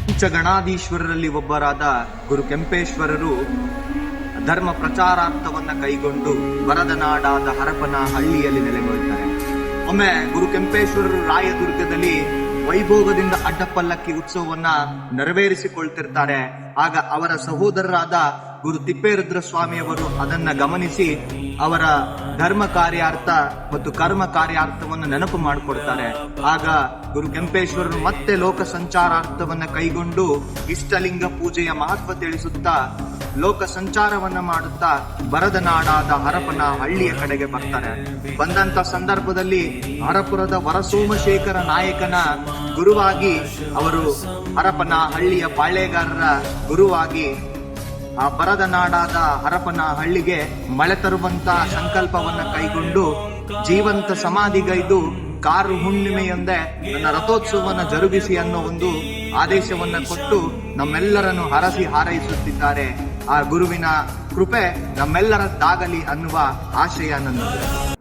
ಪಂಚಗಣಾಧೀಶ್ವರರಲ್ಲಿ ಒಬ್ಬರಾದ ಗುರು ಕೆಂಪೇಶ್ವರರು ಧರ್ಮ ಪ್ರಚಾರಾರ್ಥವನ್ನ ಕೈಗೊಂಡು ಬರದನಾಡಾದ ಹರಪನಹಳ್ಳಿಯಲ್ಲಿ ನೆಲೆಗೊಳ್ತಾರೆ. ಒಮ್ಮೆ ಗುರು ಕೆಂಪೇಶ್ವರರು ರಾಯದುರ್ಗದಲ್ಲಿ ವೈಭೋಗದಿಂದ ಅಡ್ಡಪಲ್ಲಕ್ಕಿ ಉತ್ಸವವನ್ನ ನೆರವೇರಿಸಿಕೊಳ್ತಿರ್ತಾರೆ. ಆಗ ಅವರ ಸಹೋದರರಾದ ಗುರು ತಿಪ್ಪೇರುದ್ರ ಸ್ವಾಮಿಯವರು ಅದನ್ನ ಗಮನಿಸಿ ಅವರ ಧರ್ಮ ಕಾರ್ಯಾರ್ಥ ಮತ್ತು ಕರ್ಮ ಕಾರ್ಯಾರ್ಥವನ್ನು ನೆನಪು ಮಾಡಿಕೊಡ್ತಾರೆ. ಆಗ ಗುರು ಕೆಂಪೇಶ್ವರರು ಮತ್ತೆ ಲೋಕ ಸಂಚಾರಾರ್ಥವನ್ನ ಕೈಗೊಂಡು ಇಷ್ಟಲಿಂಗ ಪೂಜೆಯ ಮಹತ್ವ ತಿಳಿಸುತ್ತಾ ಲೋಕ ಸಂಚಾರವನ್ನ ಮಾಡುತ್ತಾ ಬರದನಾಡಾದ ಹರಪನಹಳ್ಳಿಯ ಕಡೆಗೆ ಬರ್ತಾರೆ. ಬಂದಂತ ಸಂದರ್ಭದಲ್ಲಿ ಹರಪುರದ ವರಸೋಮಶೇಖರ ನಾಯಕನ ಗುರುವಾಗಿ ಅವರು ಹರಪನಹಳ್ಳಿಯ ಪಾಳೆಗಾರರ ಗುರುವಾಗಿ ಆ ಬರದನಾಡಾದ ಹರಪನಹಳ್ಳಿಗೆ ಮಳೆ ತರುವಂತ ಸಂಕಲ್ಪವನ್ನ ಕೈಗೊಂಡು ಜೀವಂತ ಸಮಾಧಿಗೈದು ಕಾರು ಹುಣ್ಣಿಮೆಯೊಂದೇ ನನ್ನ ರಥೋತ್ಸವವನ್ನು ಜರುಗಿಸಿ ಅನ್ನೋ ಒಂದು ಆದೇಶವನ್ನ ಕೊಟ್ಟು ನಮ್ಮೆಲ್ಲರನ್ನು ಹರಸಿ ಹಾರೈಸುತ್ತಿದ್ದಾರೆ. ಆ ಗುರುವಿನ ಕೃಪೆ ನಮ್ಮೆಲ್ಲರದ್ದಾಗಲಿ ಅನ್ನುವ ಆಶಯ ನನ್ನದು.